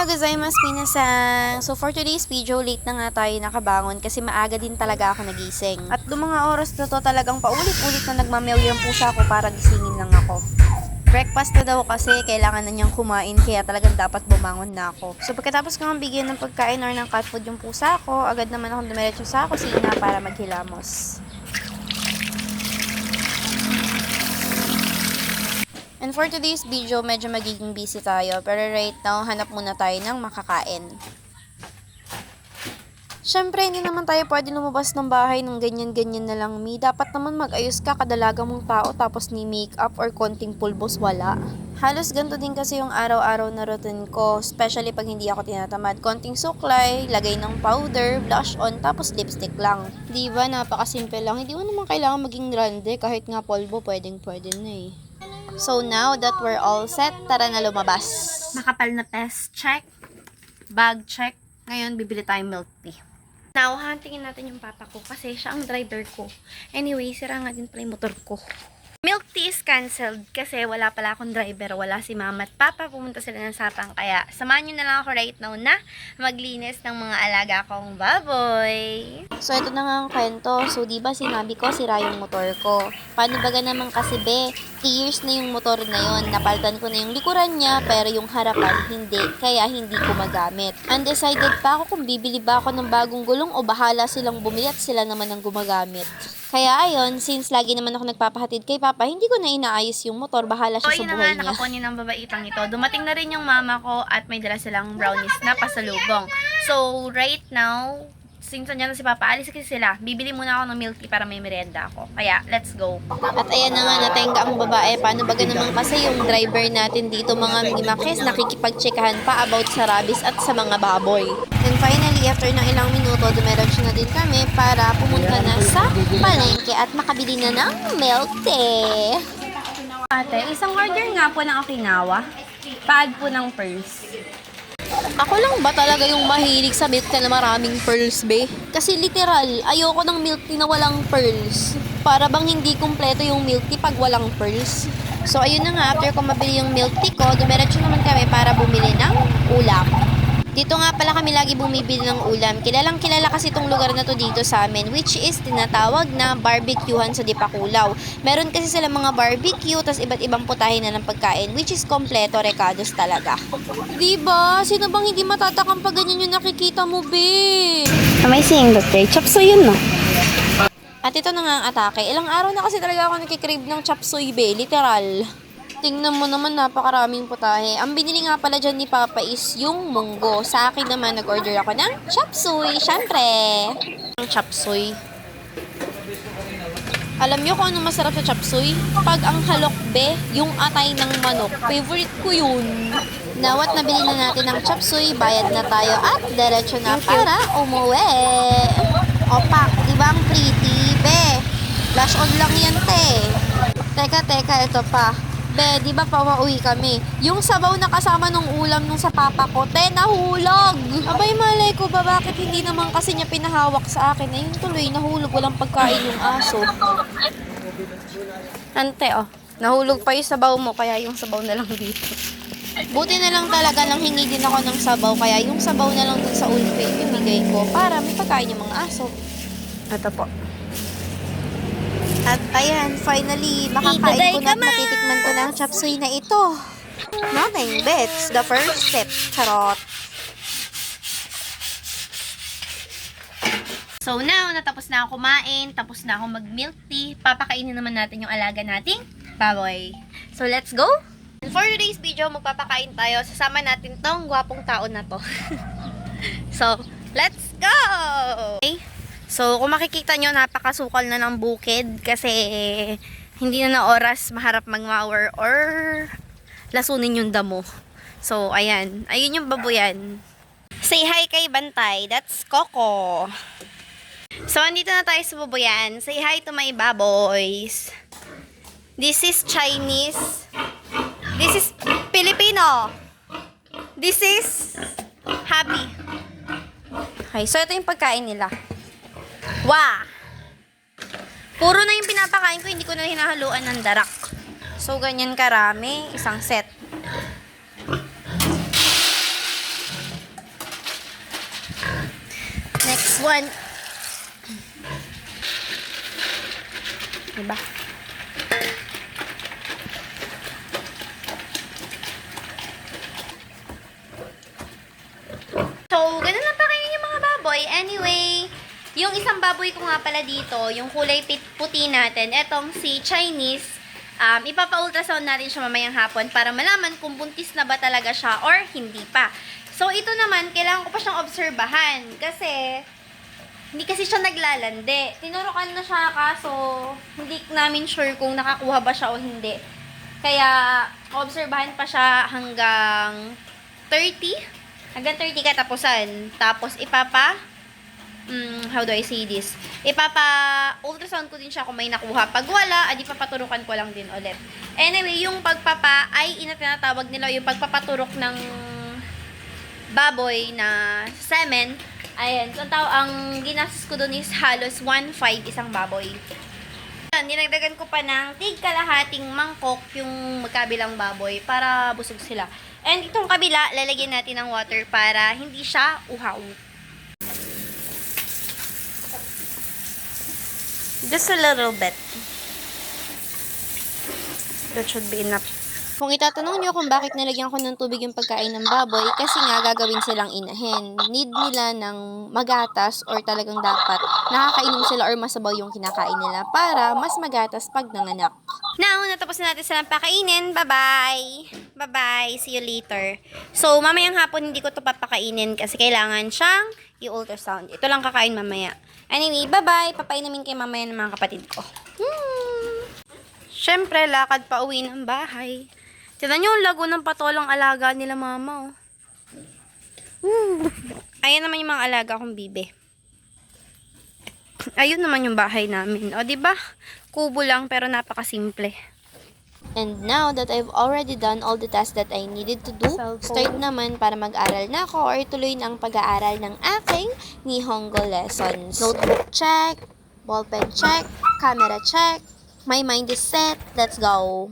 Ohayo gozaimasu minasan! So for today's video, late na nga tayo nakabangon kasi maaga din talaga ako nagising. At noong mga oras na to talagang paulit-ulit na nagmamayaw yung pusa ko para gisingin lang ako. Breakfast na daw kasi kailangan na niyang kumain kaya talagang dapat bumangon na ako. So pagkatapos ko bigyan ng pagkain or ng cat food yung pusa ko, agad naman akong dumiretso sa kusina para maghilamos. And for today's video, medyo magiging busy tayo. Pero right now, hanap muna tayo ng makakain. Siyempre, hindi naman tayo pwede lumabas ng bahay ng ganyan-ganyan na lang, Mi. Dapat naman mag-ayos ka kadalaga mong tao tapos ni makeup or konting pulbos wala. Halos ganito din kasi yung araw-araw na routine ko, especially pag hindi ako tinatamad. Konting suklay, lagay ng powder, blush on, tapos lipstick lang. Diba, napakasimple lang. Hindi mo naman kailangan maging grande, kahit nga polvo, pwedeng-pwede na eh. So now that we're all set, tara na lumabas. Makapal na pes, check. Bag, check. Ngayon, bibili tayong milk tea. Now, hantingin natin yung papa ko kasi siya ang driver ko. Anyway, sira nga din pala yung motor ko. Milk tea is cancelled kasi wala pala akong driver, wala si mama at papa, pumunta sila ng Sapang. Kaya samahan nyo na lang ako right now na maglinis ng mga alaga kong baboy. So ito na nga ang kwento. So diba sinabi ko sira yung motor ko. Paano baga naman kasi 3 years na yung motor na yon. Napalitan ko na yung likuran niya pero yung harapan hindi. Kaya hindi ko magamit. Undecided pa ako kung bibili ba ako ng bagong gulong o bahala silang bumili at sila naman ang gumagamit. Kaya ayun, since lagi naman ako nagpapahatid kay Papa, hindi ko na inaayos yung motor. Bahala siya sa buhay niya. Nakakunin ng babaitang ito. Dumating na rin yung mama ko at may dala silang brownies na pasalubong. So, right now, since nandiyan na si Papa, alis kasi sila. Bibili muna ako ng milk tea para may merienda ako. Kaya, let's go. At ayan na nga, natenga ang babae. Paano baga naman kasi yung driver natin dito, mga mimakis, nakikipagtsekahan pa about sa rabies at sa mga baboy. And finally, after ng ilang minuto, dumiretso na din kami para pumunta na sa palengke at makabili na ng milk tea. Ate, isang order nga po ng Okinawa. Pad po ng pearls. Ako lang ba talaga yung mahilig sa milk tea na maraming pearls, be? Kasi literal, ayoko ng milk tea na walang pearls. Para bang hindi kumpleto yung milk tea pag walang pearls. So, ayun na nga, after ko mabili yung milk tea ko, dumiretso naman kami para bumili ng ulam. Dito nga pala kami lagi bumibili ng ulam. Kilalang kilala kasi itong lugar na to dito sa amin, which is tinatawag na barbecuehan sa Dipakulaw. Meron kasi sila mga barbecue, tas iba't ibang putahe na ng pagkain, which is kompleto recados talaga. Diba? Sino bang hindi matatakang pag ganyan yung nakikita mo, be? Amazing, Dr. Chop suey yun, no? At ito na nga ang atake. Ilang araw na kasi talaga ako nakikrave ng chop suey, be. Literal. Tingnan mo naman, napakaraming putahe. Ang binili nga pala dyan ni Papa is yung munggo. Sa akin naman, nag-order ako ng chop suey. Syempre, ang chop suey. Alam nyo kung ano masarap sa chop suey? Pag ang halokbe, yung atay ng manok. Favorite ko yun. Nawat nabili na natin ng chop suey, bayad na tayo at diretso na para umuwi. Opak, di ba ang pretty? Be, flash on lang yan, te. Teka, ito pa. Be, di ba pauwi kami? Yung sabaw na kasama nung ulam nung sa papa ko, nahulog! Abay, malay ko ba bakit hindi naman kasi niya pinahawak sa akin? Ayun tuloy, nahulog. Walang pagkain yung aso. Ante, nahulog pa yung sabaw mo, kaya yung sabaw na lang dito. Buti na lang talaga nang hingi din ako ng sabaw, kaya yung sabaw na lang dun sa ulpe ibigay ko para may pagkain yung mga aso. Ito po. At ayan, finally, makakain ko na at matitikman ko ng chop suey na ito. Nothing beats the first step. Charot. So now, natapos na ako kumain, tapos na ako mag-milk tea. Papakainin naman natin yung alaga nating baboy. So let's go! And for today's video, magpapakain tayo. Sasama natin tong gwapong tao na to. So, let's go! Okay? So, kung makikita nyo, napakasukal na ng bukid kasi hindi na oras maharap magmawer or lasunin yung damo. So, ayan. Ayun yung baboyan. Say hi kay Bantay. That's Coco. So, andito na tayo sa baboyan. Say hi to my baboys. This is Chinese. This is Filipino. This is Happy. Okay, so ito yung pagkain nila. Wow! Puro na yung pinapakain ko, hindi ko na hinahaluan ng darak. So, ganyan karami, isang set. 1. Diba? So, ganun lang pa kayo yung mga baboy. Anyway, yung isang baboy ko nga pala dito, yung kulay puti natin, etong si Chinese, ipapa-ultrasound natin siya mamayang hapon para malaman kung buntis na ba talaga siya or hindi pa. So, ito naman, kailangan ko pa siyang obserbahan kasi hindi kasi siya naglalandi. Tinurukan na siya kaso hindi namin sure kung nakakuha ba siya o hindi. Kaya, obserbahan pa siya hanggang 30. Hanggang 30 katapusan. Tapos, how do I say this? Ultrasound ko din siya kung may nakuha. Pag wala, adi papaturukan ko lang din ulit. Anyway, yung pagpapa ay tinatawag nila yung pagpapaturok ng baboy na semen. Ayan. So, ang ginastos ko dun is halos 1.5 isang baboy. Ninagdagan ko pa ng kalahating mangkok yung magkabilang baboy para busog sila. And itong kabila, lalagyan natin ng water para hindi siya uhaw. Just a little bit. That should be enough. Kung itatanong nyo kung bakit nilagyan ko ng tubig yung pagkain ng baboy, kasi nga gagawin silang inahin. Need nila ng magatas or talagang dapat nakakainom sila or masabaw yung kinakain nila para mas magatas pag nanganak. Now, natapos na natin silang pakainin. Bye-bye! Bye-bye! See you later. So, mamayang hapon hindi ko to papakainin kasi kailangan siyang i-ultrasound. Ito lang kakain mamaya. Anyway, bye-bye! Papainamin kay mamaya ng mga kapatid ko. Siyempre, lakad pa uwi ng bahay. Tignan nyo, yung lago ng patolang alaga nila mama, oh. Ayan naman yung mga alaga kong bibe. Ayun naman yung bahay namin. O, diba? Kubo lang, pero napakasimple. And now that I've already done all the tasks that I needed to do, start naman para mag-aral na ako or tuloy na ang pag-aaral ng aking Nihongo lessons. Notebook check, ballpen check, camera check. My mind is set. Let's go!